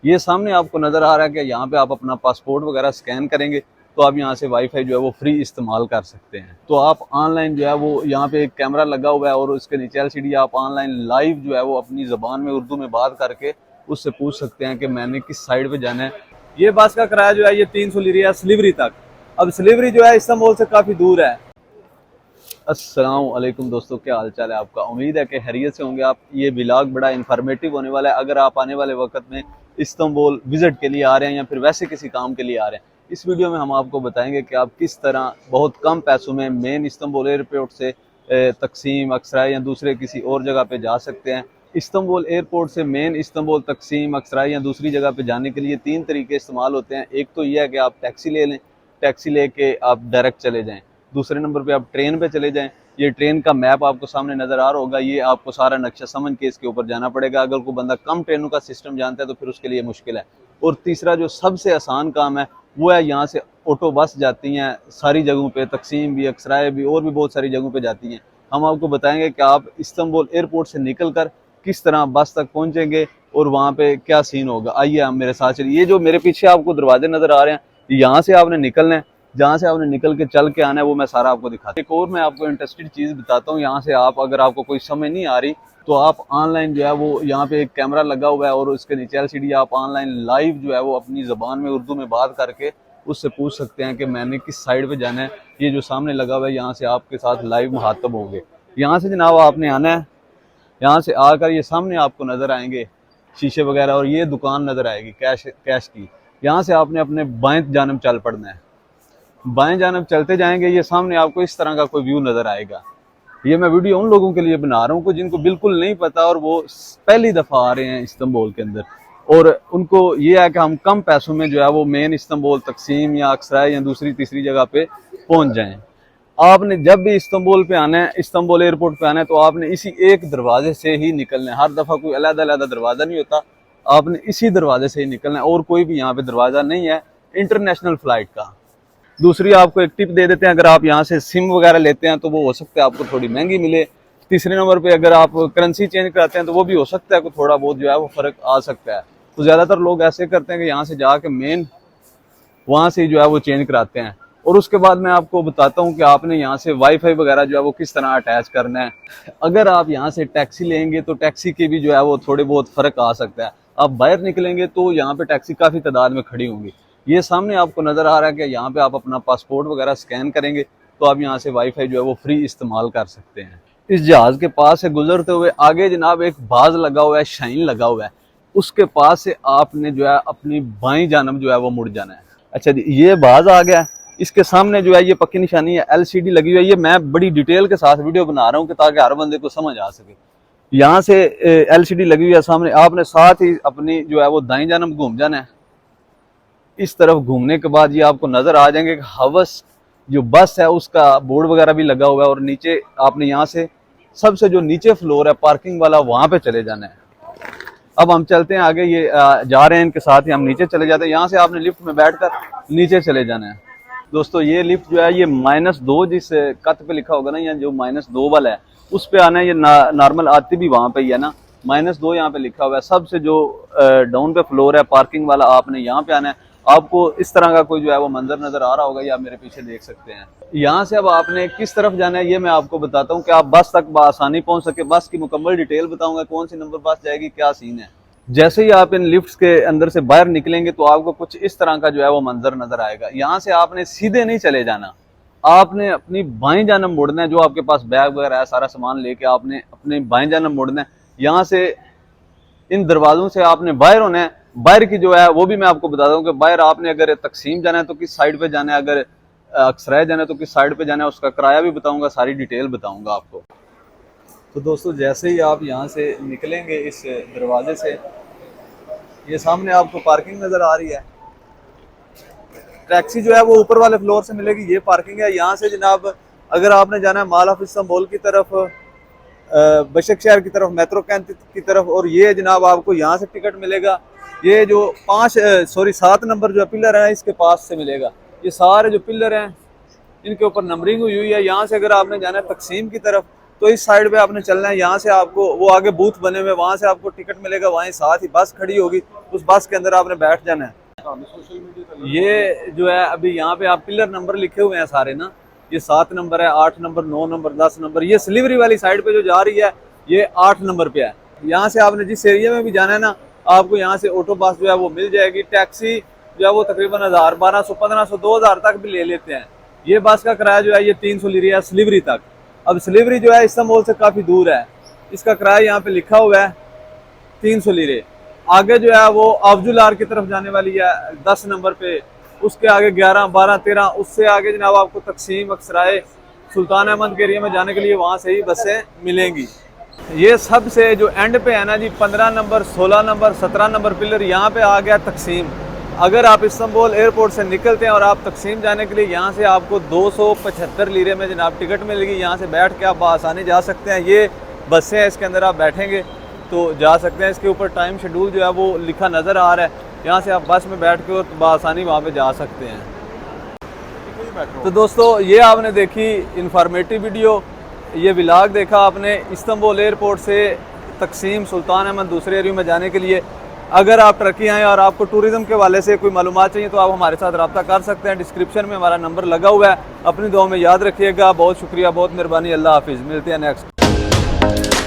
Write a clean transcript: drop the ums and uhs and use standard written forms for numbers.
ये सामने आपको नज़र आ रहा है कि यहाँ पे आप अपना पासपोर्ट वगैरह स्कैन करेंगे तो आप यहाँ से वाईफाई जो है वो फ्री इस्तेमाल कर सकते हैं। तो आप ऑनलाइन जो है वो यहाँ पे एक कैमरा लगा हुआ है और उसके नीचे एलसीडी, आप ऑनलाइन लाइव जो है वो अपनी ज़बान में उर्दू में बात करके उससे पूछ सकते हैं कि मैंने किस साइड पे जाना है। ये बस का किराया जो है ये 300 ले रहा है सिलीगुड़ी तक। अब सिलीगुड़ी जो है इस्तांबुल से काफ़ी दूर है। अस्सलाम वालेकुम दोस्तों, क्या हाल चाल है आपका। उम्मीद है कि खैरियत से होंगे आप। ये व्लॉग बड़ा इन्फॉर्मेटिव होने वाला है। अगर आप आने वाले वक्त में इस्तांबुल विजिट के लिए आ रहे हैं या फिर वैसे किसी काम के लिए आ रहे हैं, इस वीडियो में हम आपको बताएंगे कि आप किस तरह बहुत कम पैसों में मेन इस्तांबुल एयरपोर्ट से तकसीम, अक्सराई या दूसरे किसी और जगह पे जा सकते हैं। इस्तांबुल एयरपोर्ट से मेन इस्तांबुल, तकसीम, अक्सराई या दूसरी जगह पे जाने के लिए 3 तरीके इस्तेमाल होते हैं। एक तो यह है कि आप टैक्सी ले लें, टैक्सी लेके आप डायरेक्ट चले जाएँ। दूसरे नंबर पे आप ट्रेन पे चले जाएं। ये ट्रेन का मैप आपको सामने नज़र आ रहा होगा, ये आपको सारा नक्शा समझ के इसके ऊपर जाना पड़ेगा। अगर कोई बंदा कम ट्रेनों का सिस्टम जानता है तो फिर उसके लिए मुश्किल है। और तीसरा जो सबसे आसान काम है वो है, यहाँ से ऑटो बस जाती हैं सारी जगहों पे, तकसीम भी, अक्सराय भी और भी बहुत सारी जगहों पे जाती हैं। हम आपको बताएंगे कि आप इस्तांबुल एयरपोर्ट से निकल कर किस तरह बस तक पहुँचेंगे और वहाँ पे क्या सीन होगा। आइए हम मेरे साथ चलिए। ये जो मेरे पीछे आपको दरवाजे नज़र आ रहे हैं, यहाँ से आपने निकलना है। जहाँ से आपने निकल के चल के आना है वो मैं सारा आपको दिखाता हूँ। एक और मैं आपको इंटरेस्टिंग चीज़ बताता हूँ। यहाँ से आप, अगर आपको कोई समझ नहीं आ रही तो आप ऑनलाइन जो है वो यहाँ पे एक कैमरा लगा हुआ है और उसके नीचे एलसीडी, आप ऑनलाइन लाइव जो है वो अपनी ज़बान में उर्दू में बात करके उससे पूछ सकते हैं कि मैंने किस साइड पे जाना है। ये जो सामने लगा हुआ है, यहाँ से आपके साथ लाइव मुखातब होंगे। यहाँ से जनाब आपने आना है। यहाँ से आकर ये सामने आपको नज़र आएंगे शीशे वगैरह और ये दुकान नज़र आएगी कैश की। यहाँ से आपने अपने बाएं जानब चल पड़ना है। बाएं जानब चलते जाएंगे, ये सामने आपको इस तरह का कोई व्यू नज़र आएगा। ये मैं वीडियो उन लोगों के लिए बना रहा हूँ जिनको बिल्कुल नहीं पता और वो पहली दफ़ा आ रहे हैं इस्तांबुल के अंदर, और उनको ये है कि हम कम पैसों में जो है वो मेन इस्तांबुल, तकसीम या अक्सराय या दूसरी तीसरी जगह पे पहुँच जाएँ। आपने जब भी इस्तांबुल पे आना है, इस्तांबुल एयरपोर्ट पे आना है, तो आपने इसी एक दरवाजे से ही निकलना है। हर दफ़ा कोई अलग-अलग दरवाज़ा नहीं होता, आपने इसी दरवाजे से ही निकलना है और कोई भी यहाँ पे दरवाज़ा नहीं है इंटरनेशनल फ़्लाइट का। दूसरी आपको एक टिप दे देते हैं, अगर आप यहाँ से सिम वगैरह लेते हैं तो वो हो सकता है आपको थोड़ी महंगी मिले। तीसरे नंबर पे अगर आप करेंसी चेंज कराते हैं तो वो भी हो सकता है कि थोड़ा बहुत जो है वो फ़र्क आ सकता है। तो ज़्यादातर लोग ऐसे करते हैं कि यहाँ से जाके मेन वहाँ से जो है वो चेंज कराते हैं। और उसके बाद मैं आपको बताता हूँ कि आपने यहाँ से वाईफाई वगैरह जो है वो किस तरह अटैच करना है। अगर आप यहाँ से टैक्सी लेंगे तो टैक्सी के भी जो है वो थोड़े बहुत फ़र्क आ सकता है। आप बाहर निकलेंगे तो यहाँ पे टैक्सी काफ़ी तादाद में खड़ी होंगी। ये सामने आपको नज़र आ रहा है कि यहाँ पे आप अपना पासपोर्ट वगैरह स्कैन करेंगे तो आप यहाँ से वाईफाई जो है वो फ्री इस्तेमाल कर सकते हैं। इस जहाज़ के पास से गुजरते हुए आगे जनाब एक बाज लगा हुआ है, शाइन लगा हुआ है, उसके पास से आपने जो है अपनी बाईं जानब जो है वो मुड़ जाना है। अच्छा जी, ये बाज आ गया। इसके सामने जो है ये पक्की निशानी है, एलसीडी लगी हुई है। ये मैं बड़ी डिटेल के साथ वीडियो बना रहा हूँ कि ताकि हर बंदे को समझ आ सके। यहाँ से एलसीडी लगी हुई है सामने, आपने साथ ही अपनी जो है वो दाईं जानब घूम जाना है। इस तरफ घूमने के बाद ये आपको नज़र आ जाएंगे कि हवस जो बस है उसका बोर्ड वगैरह भी लगा हुआ है, और नीचे आपने यहाँ से सबसे जो नीचे फ्लोर है पार्किंग वाला, वहाँ पे चले जाना है। अब हम चलते हैं आगे, ये जा रहे हैं इनके साथ ही हम नीचे चले जाते हैं। यहाँ से आपने लिफ्ट में बैठकर नीचे चले जाना है। दोस्तों ये लिफ्ट जो है ये -2 जिस कत पे लिखा होगा ना, या जो -2 वाला है उस पे आना है। ये नॉर्मल आती भी वहाँ पे ही है ना, -2 यहाँ पे लिखा हुआ है। सबसे जो डाउन पे फ्लोर है पार्किंग वाला, आपने यहाँ पे आना है। आपको इस तरह का कोई जो है वो मंजर नजर आ रहा होगा, या आप मेरे पीछे देख सकते हैं। यहाँ से अब आपने किस तरफ जाना है ये मैं आपको बताता हूँ कि आप बस तक आसानी पहुँच सके। बस की मुकम्मल डिटेल बताऊंगा, कौन सी नंबर बस जाएगी, क्या सीन है। जैसे ही आप इन लिफ्ट्स के अंदर से बाहर निकलेंगे तो आपको कुछ इस तरह का जो है वो मंजर नजर आएगा। यहाँ से आपने सीधे नहीं चले जाना, आपने अपनी बाईं जानब मुड़ना है। जो आपके पास बैग वगैरह है सारा सामान लेके आपने अपने बाईं जानब मुड़ना है। यहाँ से इन दरवाजों से आपने बाहर होना है। बाहर की जो है वो भी मैं आपको बताता हूँ कि बाहर आपने अगर तकसीम जाना है तो किस साइड पे जाना है, अगर अक्सराय जाना है तो किस साइड पे जाना है, उसका किराया भी बताऊंगा, सारी डिटेल बताऊंगा आपको। तो दोस्तों जैसे ही आप यहाँ से निकलेंगे इस दरवाजे से, ये सामने आपको पार्किंग नज़र आ रही है। टैक्सी जो है वो ऊपर वाले फ्लोर से मिलेगी, ये पार्किंग है। यहाँ से जनाब अगर आपने जाना है माल ऑफ इस्तांबुल की तरफ, बशक शहर की तरफ, मेट्रो कैंट की तरफ, और ये जनाब आपको यहाँ से टिकट मिलेगा। ये जो 7 नंबर जो पिलर है इसके पास से मिलेगा। ये सारे जो पिलर हैं इनके ऊपर नंबरिंग हुई है। यहाँ से अगर आपने जाना है तकसीम की तरफ तो इस साइड पे आपने चलना है। यहाँ से आपको वो आगे बूथ बने हुए, वहाँ से आपको टिकट मिलेगा, वहीं साथ ही बस खड़ी होगी, उस बस के अंदर आपने बैठ जाना है। ये जो है अभी यहाँ पे आप पिलर नंबर लिखे हुए हैं सारे ना, ये 7 नंबर है, 8 नंबर, 9 नंबर, 10 नंबर। ये सिलीवरी वाली साइड पे जो जा रही है ये 8 नंबर पे है। यहाँ से आपने जिस एरिया में भी जाना है ना, आपको यहाँ से ऑटो बस जो है वो मिल जाएगी। टैक्सी जो है वो तकरीबन 1000, 1200, 1500, 2000 तक भी ले लेते हैं। ये बस का किराया जो है ये 300 ले रही है सिलीवरी तक। अब सिलीवरी जो है इस्तांबुल से काफ़ी दूर है, इसका किराया यहाँ पे लिखा हुआ है 300 लीरे। आगे जो है वो अफजुलार की तरफ जाने वाली है 10 नंबर पे, उसके आगे 11, 12, 13, उससे आगे जनाब आपको तकसीम, अक्सराय, सुल्तान अहमद के एरिया में जाने के लिए वहाँ से ही बसें मिलेंगी। ये सबसे जो एंड पे है ना जी, 15 नंबर, 16 नंबर, 17 नंबर पिलर, यहाँ पे आ गया तकसीम। अगर आप इस्तांबुल एयरपोर्ट से निकलते हैं और आप तकसीम जाने के लिए, यहाँ से आपको 275 लीरे में जनाब टिकट मिलेगी। यहाँ से बैठ के आप आसानी जा सकते हैं। ये बसें हैं, इसके अंदर आप बैठेंगे तो जा सकते हैं। इसके ऊपर टाइम शेड्यूल जो है वो लिखा नज़र आ रहा है। यहाँ से आप बस में बैठ के और आसानी वहाँ पे जा सकते हैं। तो दोस्तों ये आपने देखी इंफॉर्मेटिव वीडियो, ये व्लॉग देखा आपने इस्तांबुल एयरपोर्ट से तकसीम, सुल्तान अहमद दूसरे एरिया में जाने के लिए। अगर आप टर्की आए और आपको टूरिज़्म के वाले से कोई मालूमात चाहिए तो आप हमारे साथ रब्ता कर सकते हैं। डिस्क्रिप्शन में हमारा नंबर लगा हुआ है। अपनी दुआ में याद रखिएगा। बहुत शुक्रिया, बहुत मेहरबानी। अल्लाह हाफिज़। मिलते हैं नेक्स्ट।